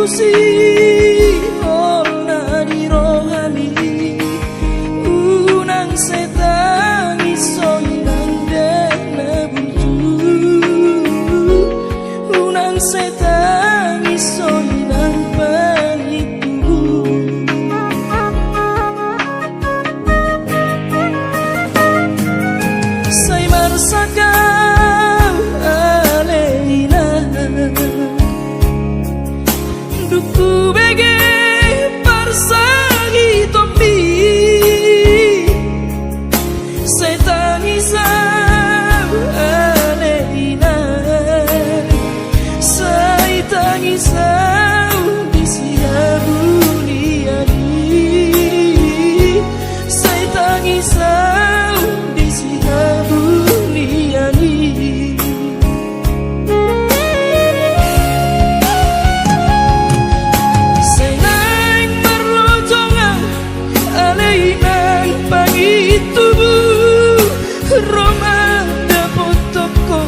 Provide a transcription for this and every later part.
si ora di rohani unang setan iso ilang dene buntu unang setan iso ilang panitu say marsaka duku bege parsagi topi setan isau aleina setan isau disiabuniani setan isau disiabuniani Roma dapat toko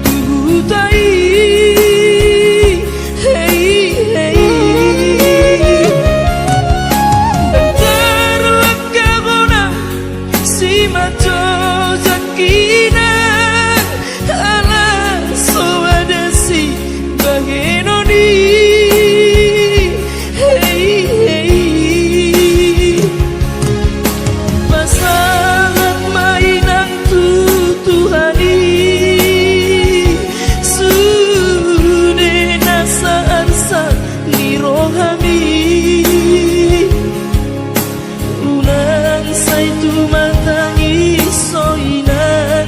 tuhutai hey hey dan terlakabona si maco zakina ala sowadasi bagenoni hey hey pasangan mainan Tuhani sude nasaan sa nirohami unang say tumatangi soinan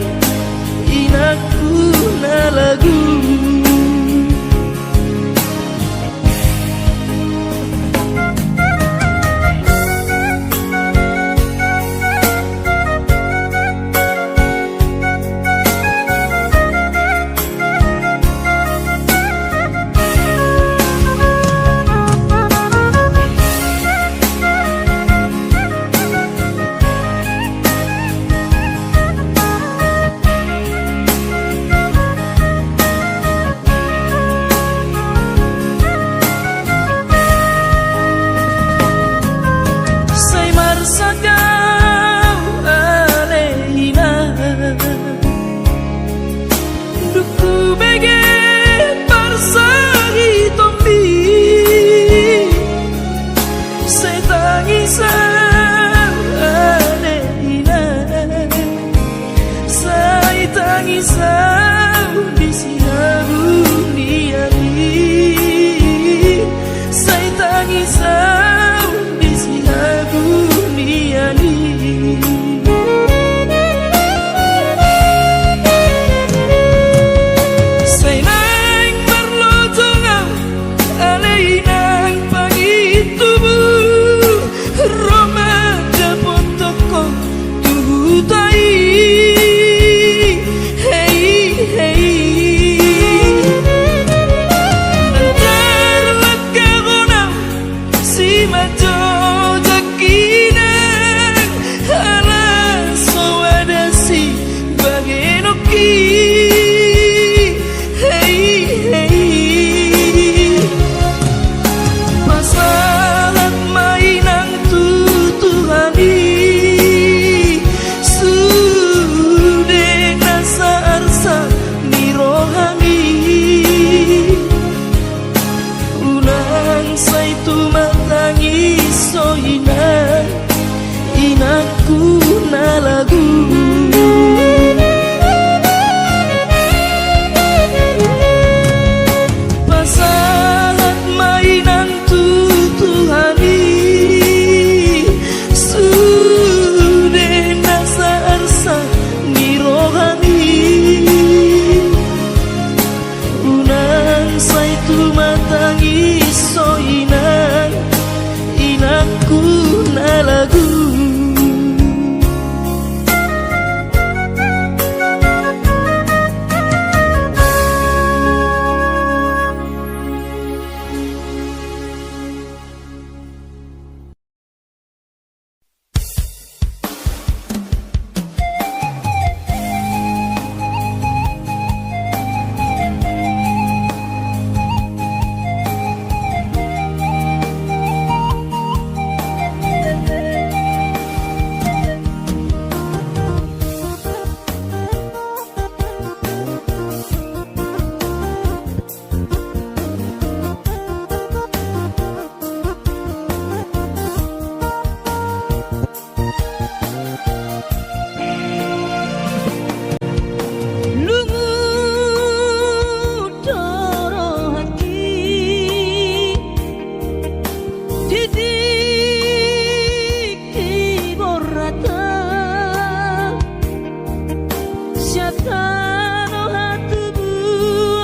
inaku na lagu tangisau disiabuniani say tangisau disiabuniani say nang berlojongan alainang pangitubu Roma dapat toko tuhutai Siatano hatumu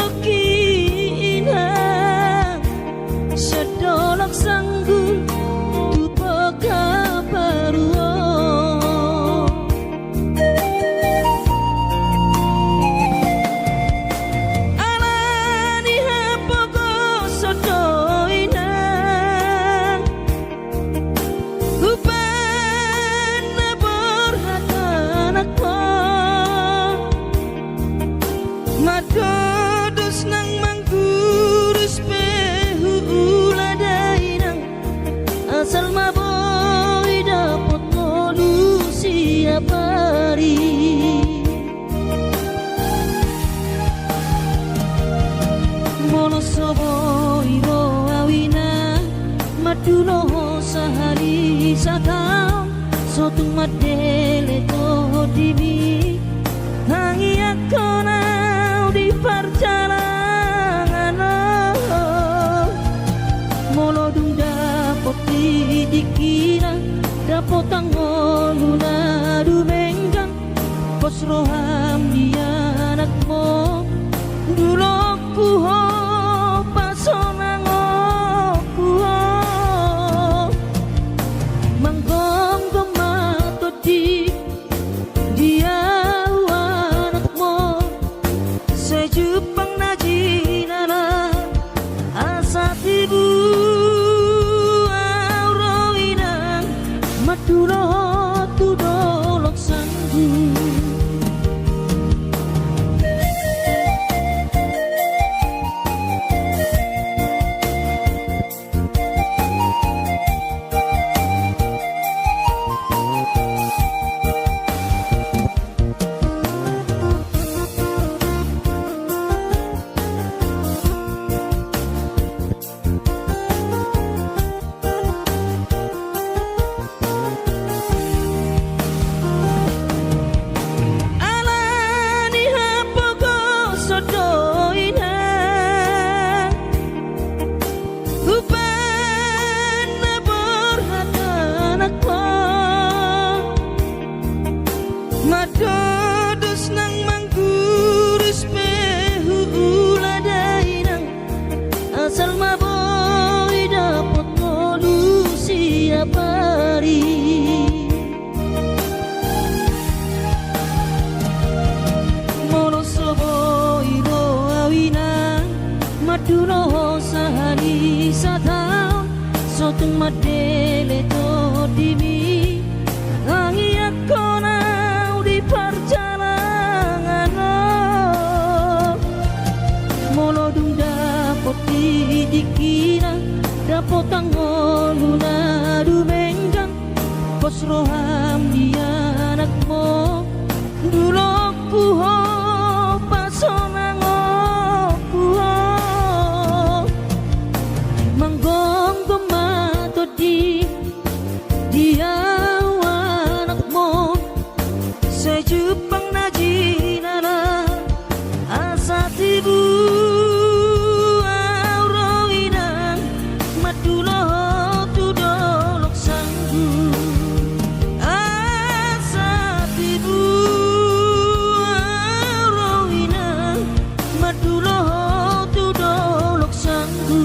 okina sedolok sanggul tupo kaparuo alani hapoko sodoina upana borhatanakko madodos nang manggurus pehu uladainang asal maboy dapot polusi apari monosoboy ro awina madulo sahari sakam sotung madele to dibi hangi akona di perjalanan molodung dapot dikira dapot tangoluna dumenggang pos roham dia anakmu dulu kuho pasonango kuho manggong gomato di dia Jepang najinana asat ibu auroinang madulo tudolok sanggu madodos nang manggurus pehu uladainang asal maboy dapot polusi apari monosoboy ro awinang madulo sahani satang sotung madele to dimi hangi akona di perjalanan molodung dapot dikira dapot tangoluna dumenggang pos roham dia anakmu dulu kuho pasonango kuho manggong gomato di dia Jepang najinana asat ibu auroinang madulo tudolok sanggu asat ibu auroinang madulo tudolok sanggu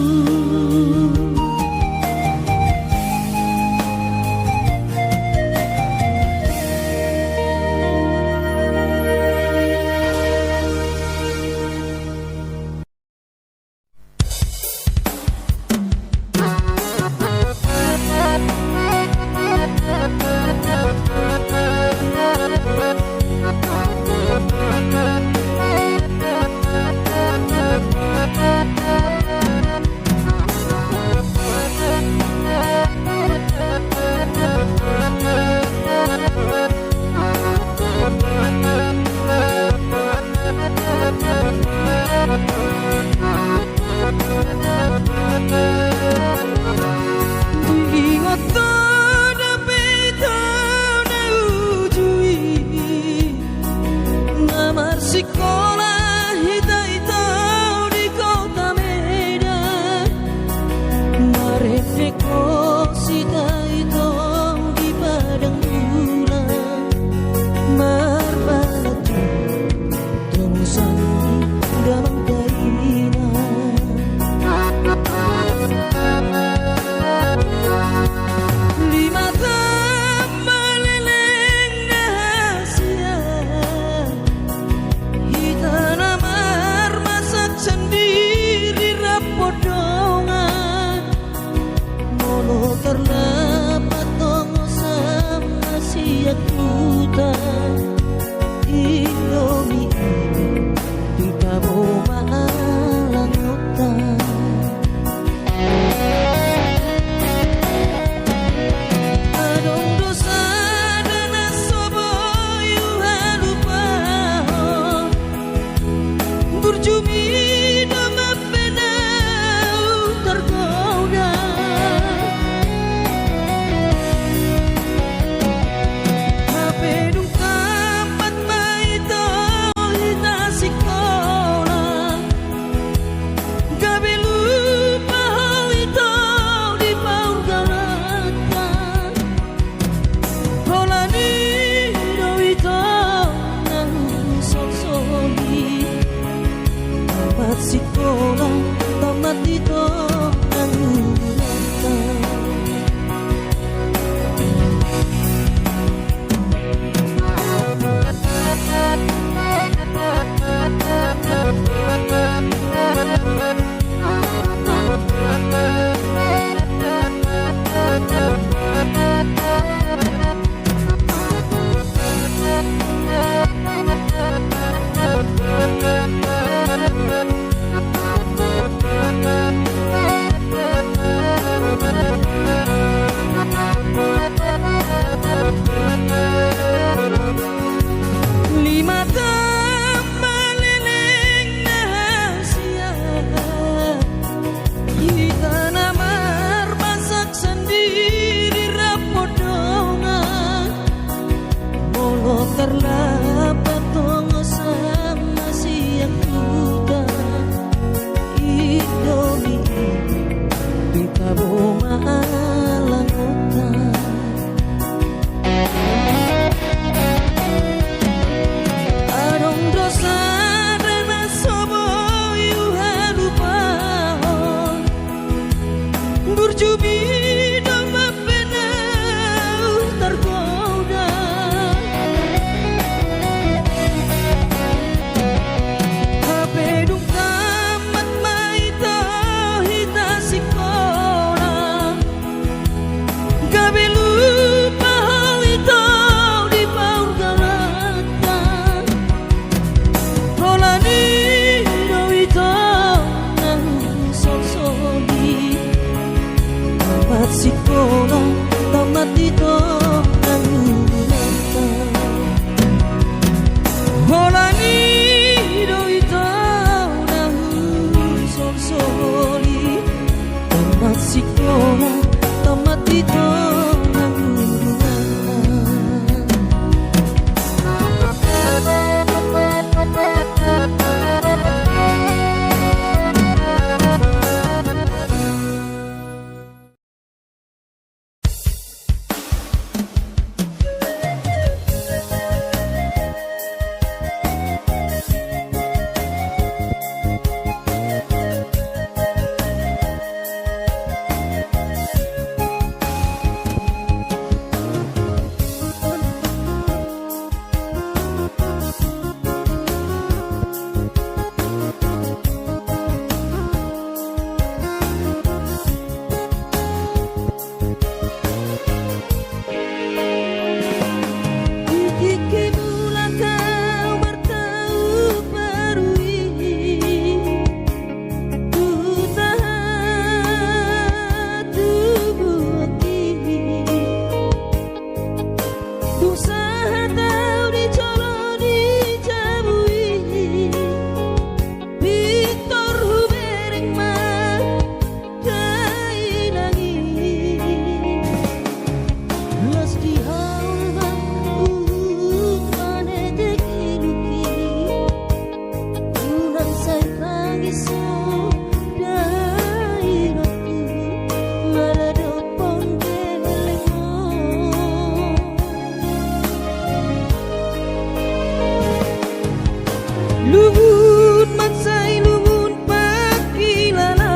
Luhut matsai luhut pakilala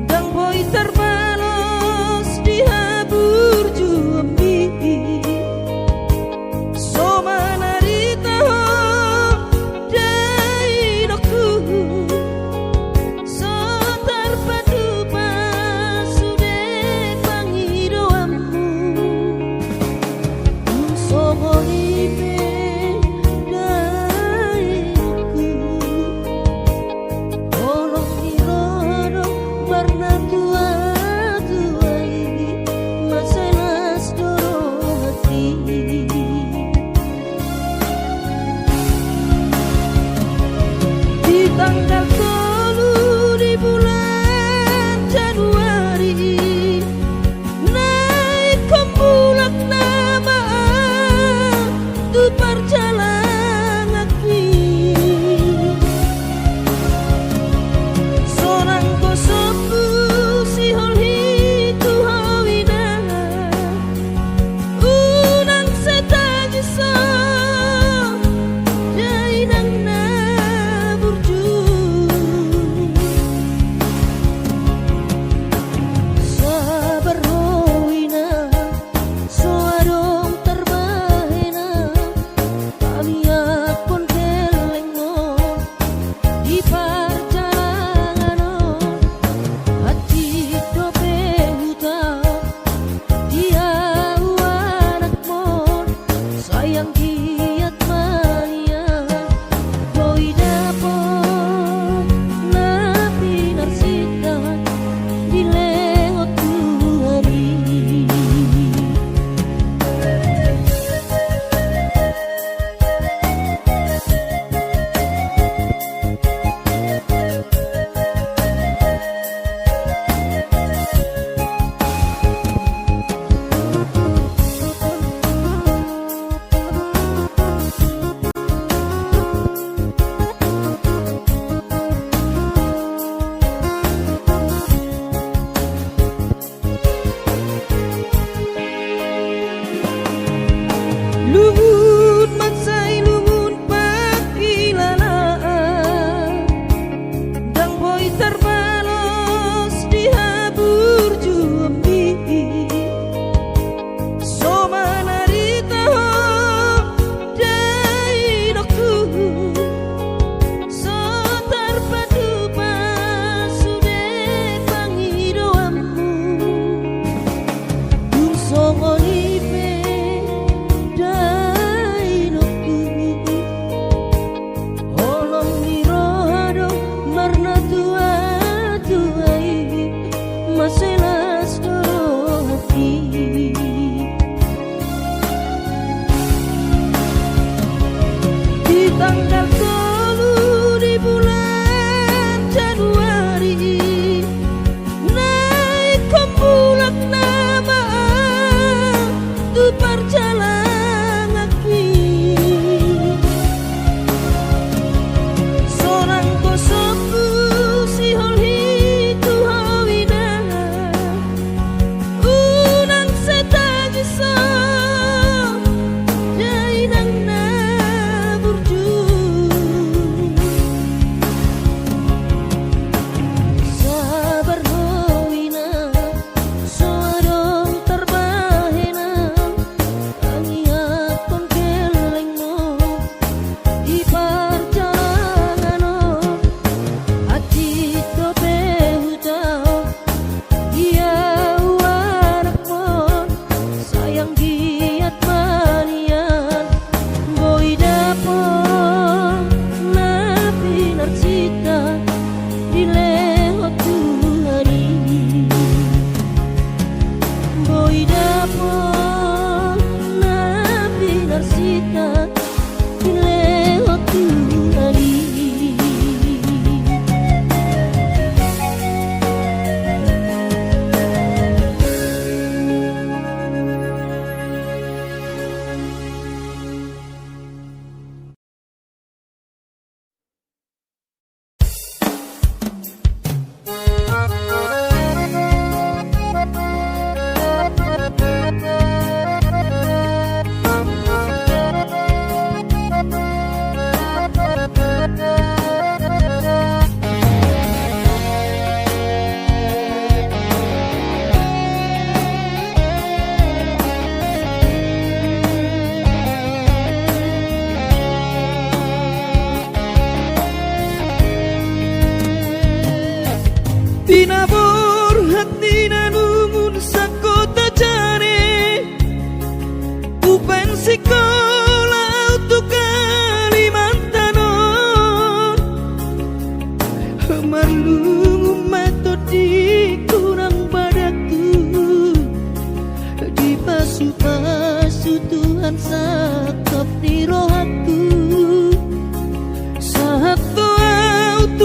dang boy terbalos di habur juambi so manarita ho dai dokku so terpadu pasude pangidoammu so monipe tanggal 10 di bulan Januari naik kembulak nama tu perjalanan lagi seorang kosoku si holhi tu hawina unang setagi so jainang na luhut matsai luhut pakilala dang boy terbalos di habur juambi so manarita ho dai dokku so terpadu pasude pangidoammu so ngolipe maselas doro hati di tanggal 10 di bulan Januari naik kembulak nama tu perjalanan lagi seorang kosoku si holhi tu hawina unang setagi so jainang na burju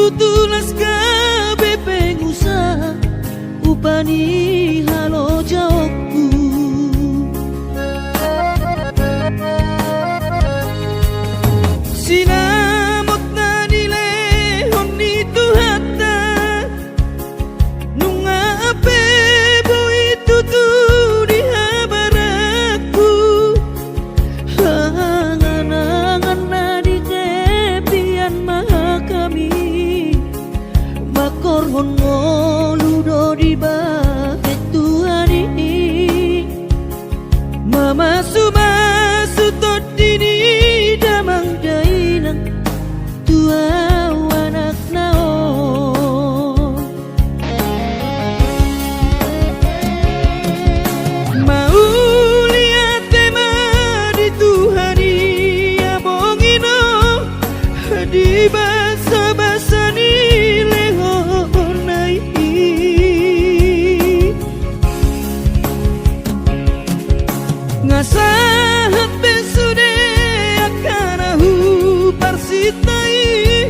tutulas kabeh pengusaha upani halo jawabku. Sinamot na nilehon nito hata nung ape boy tutu di habaraku. Hangan-hangan na di kepian maha kami makorhon ngoludo di bahet Tuhan ini mama sumasu tot dini damang dainang tua anak naon mau lihat tema di Tuhani abongino di basa-basa ni lehonai ngasahat besude akanahu parsitai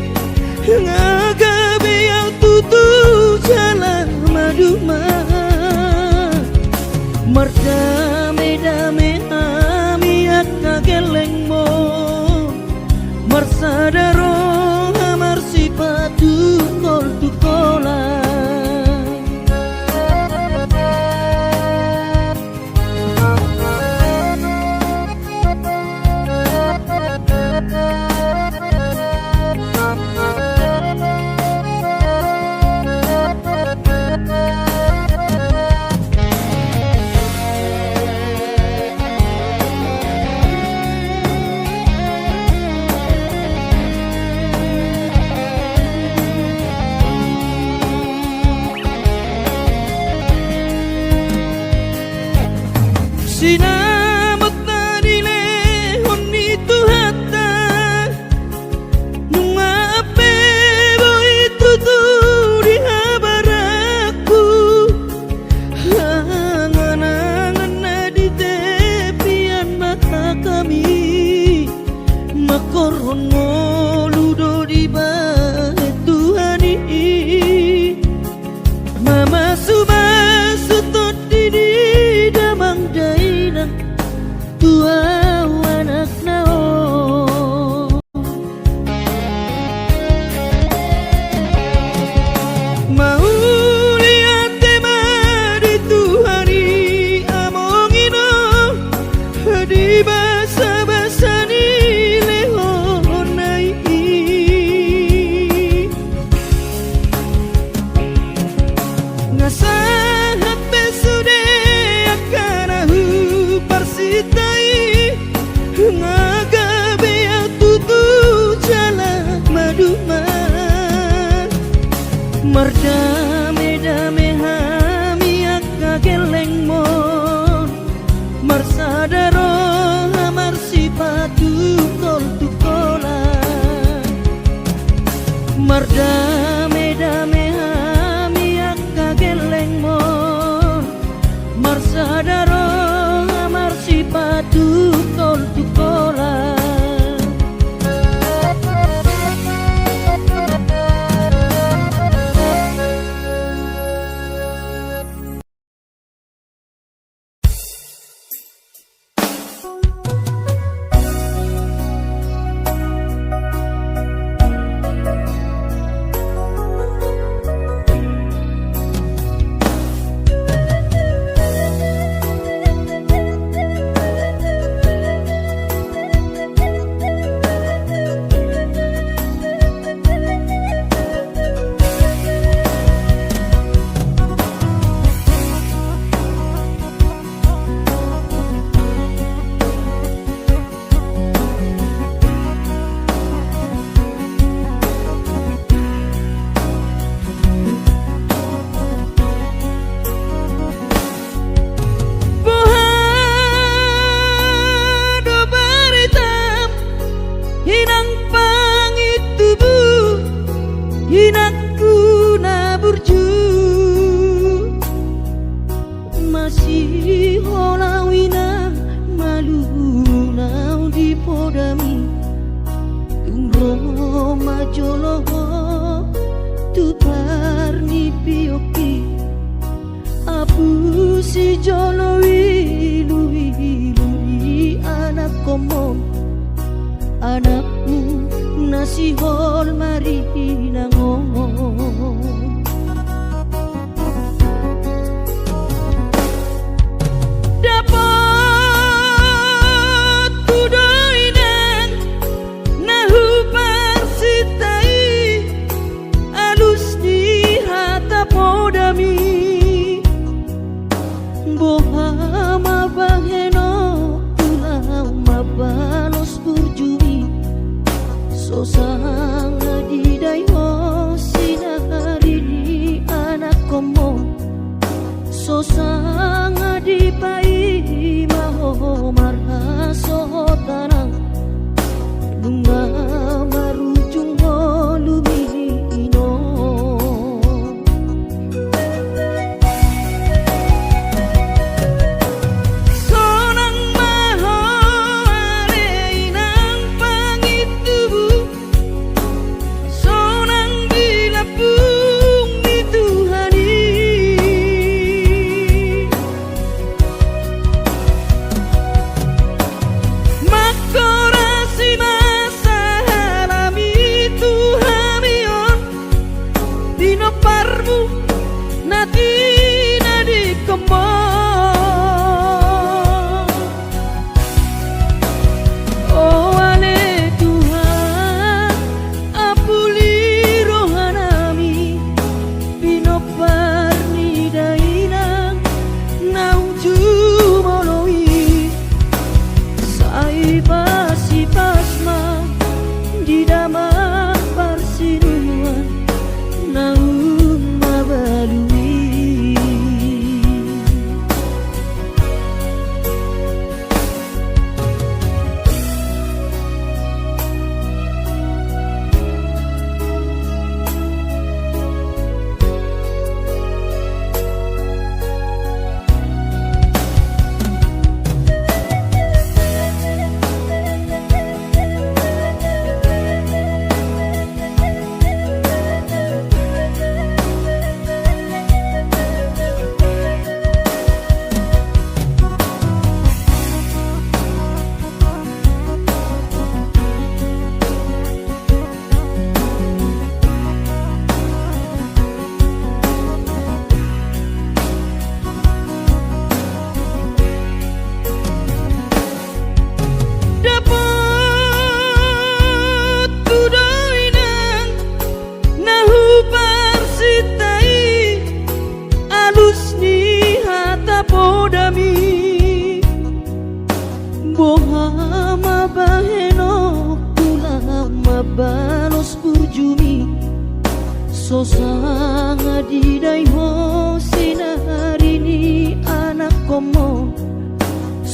ngagabe yang tutu jalan maduma merdame-dame ami akageleng mo marsadaro amar sipatu kol tukola. Sinamot na nilehon nito hata nung ape boy tutu di habaraku. Hangan-hangan na di tepian mata kami makorhon ngoludo di bahet Tuhan ini mama sumasu tot dini damang dainang tua anak naon mau lihat tema di Tuhani amongino di basa-basa ni lehonai ngasahat besude akanahu parsitai ngagabe yang tutu jalan maduma merdame-dame hami akageleng mon marsadaro amar sipatu kol tukola merdame-dame hami akageleng mon marsadaro amar sipatu kol tukola. tu parni pioki apu si jolo lui anak komom anakmu nasi hol mari ngomong dapat kudoinan nahu parsitai alus di hata podami bohama baheno ulang mabalos burjumi sosang adidai ho sinari di anak komo sosang adipai maho marhaso tanang bunga marujung ho lumino sonang maho areinang pangitubu sonang dilapung di Tuhani makorasi masa halami Tuhamion dino parmu nati nadi kemon oh ale Tuhan apuli rohanami dino parni dainang nauju moloi sai pasi pasma di damang parsinuan naum mabalui dapat kudoinan nahu parsitai alus ni hata podami bohama baheno ulama balos burjumi sosang adidai ho sinari ni anak komo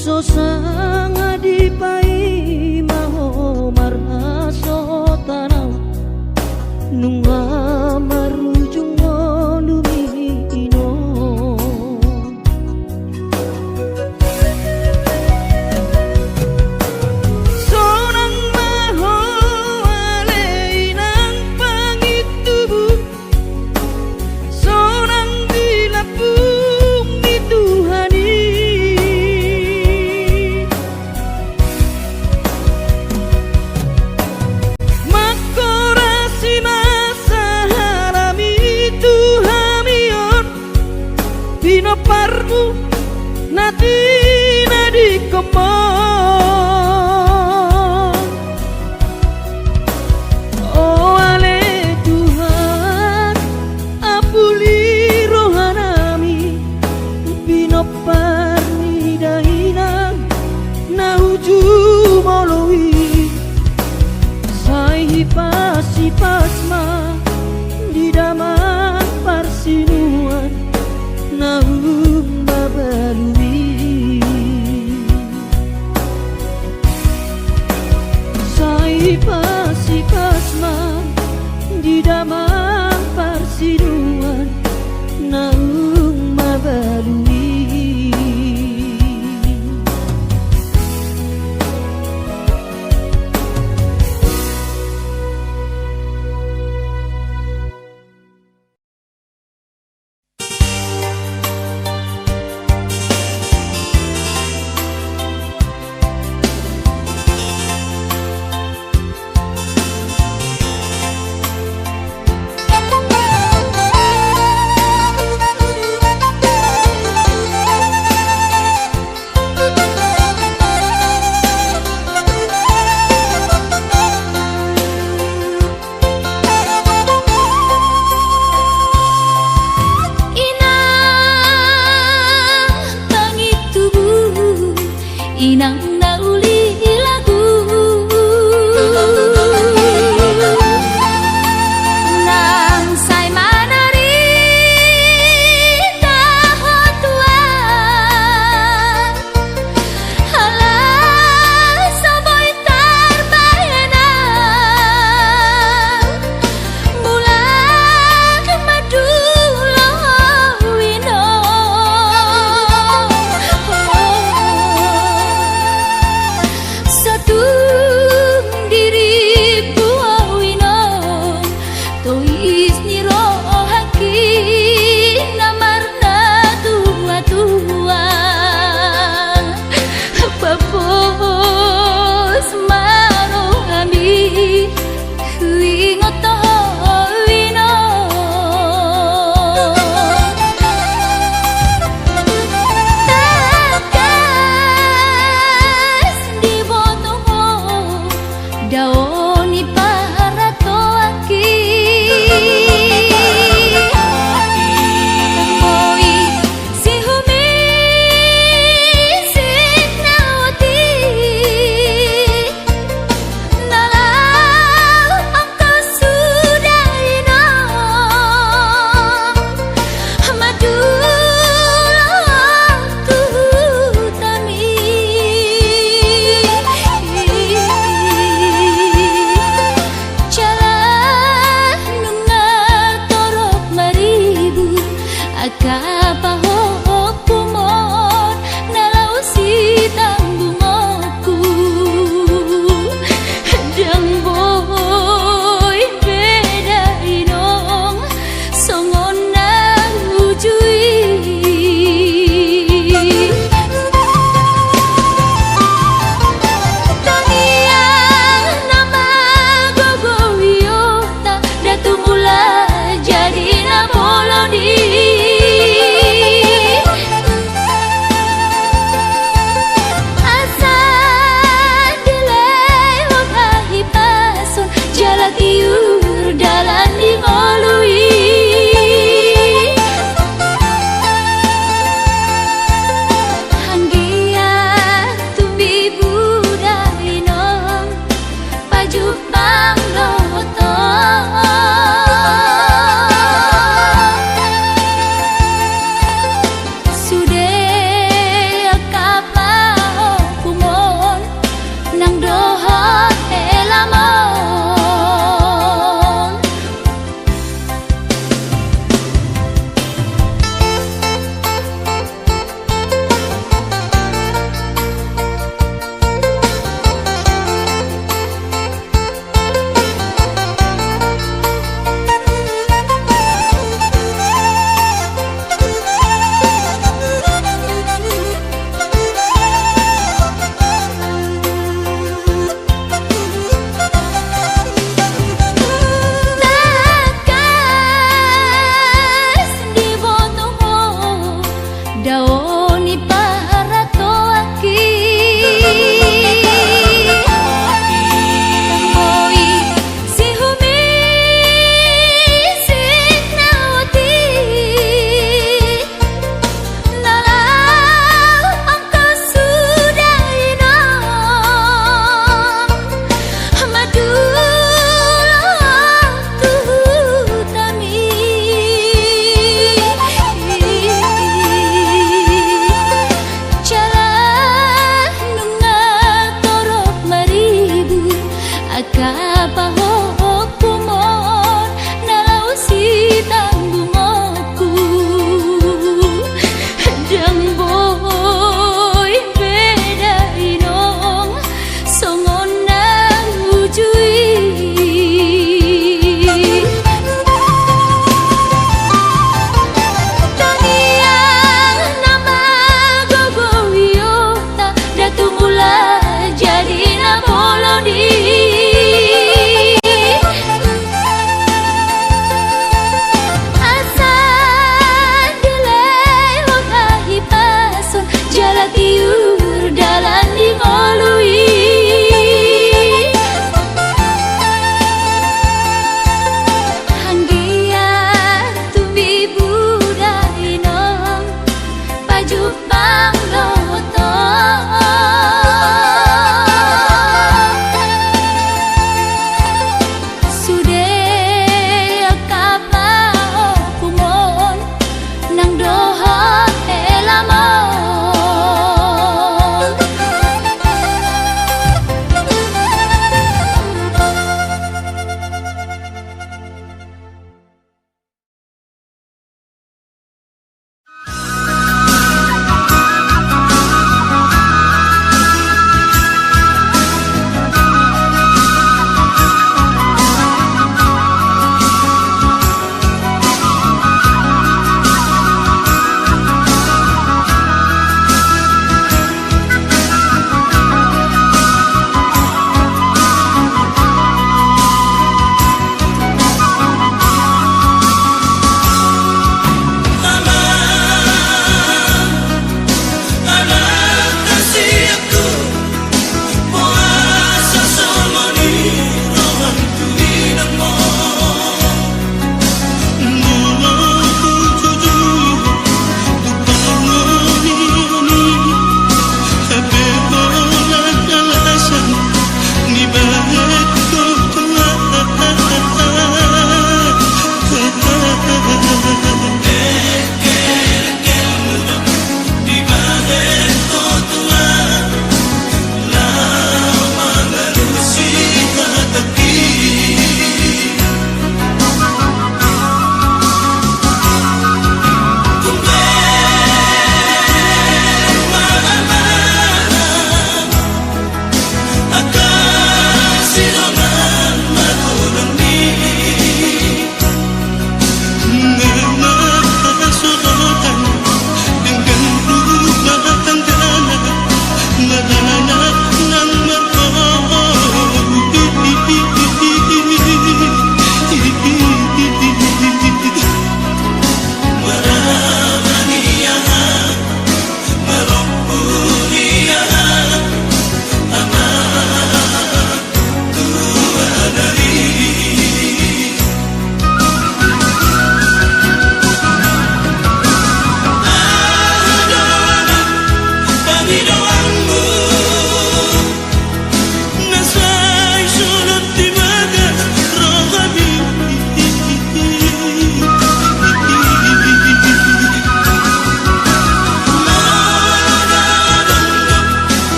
sosang adipai maho marhaso tanau nunga marujung lumino sonang maho aleinang pangitubu sonang dilapung di Tuhani makorasi masa harami Tuhamion dino parmu nati nadi kemon oh ale Tuhan apuli rohanami bino parni dainang nauju moloi sai pasi pasma di damang parsinuan naum babalui sai pasi pasma di damang parsinuan naum babalui Jadi na bolong di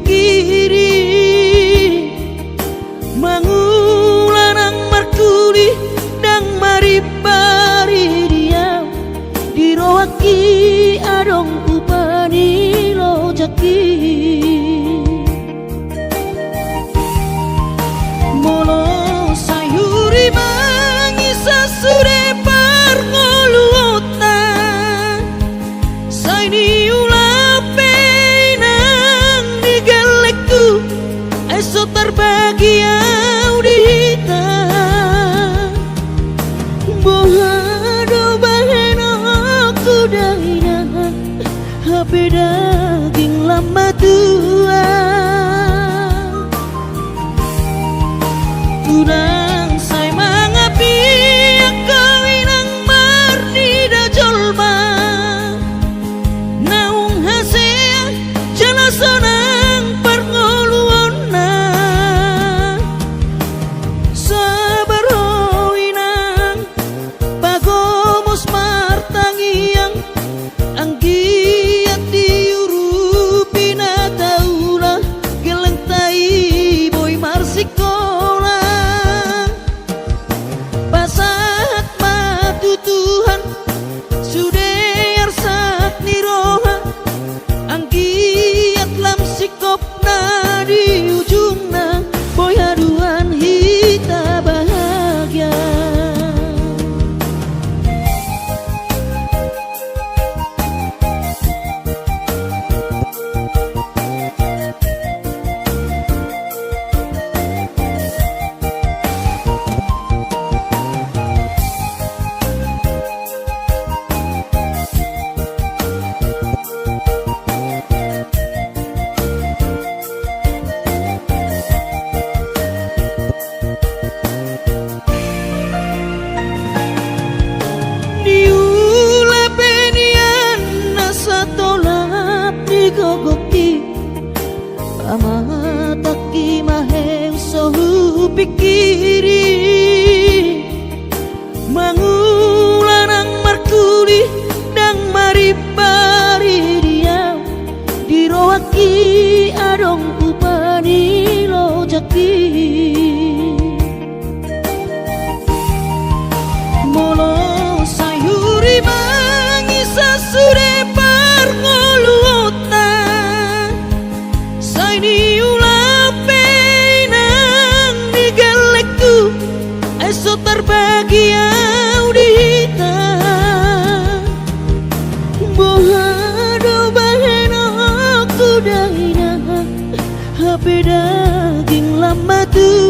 pikiri mangulanang markuli dang maribari dia diroaki adong upani lojaki molo sayuri mangisa sure parngoluota saini ulape nang digalekku esok terbagi audita bohado bahena aku daina hape daging lama tua tudang say mangapi akawinang marni da jolma naung hasea jalasonang parngoluonna sabar hoinang pagomos martangiang anggiat diurupi na taula geleng tai boy marsikola pasat matu Tuhan suder sak niroha anggiat lam sikopna di ujungna boy haduan hita bahagia gogoki pamataki maheng sohu pikiri mangulanang markuli dang maribari dia diroaki adong upani lojaki molo sayuri mangisa sure parngoluota saini ulape nang digalekku esok terbagi audita bohado bahena aku daina hape daging lama tu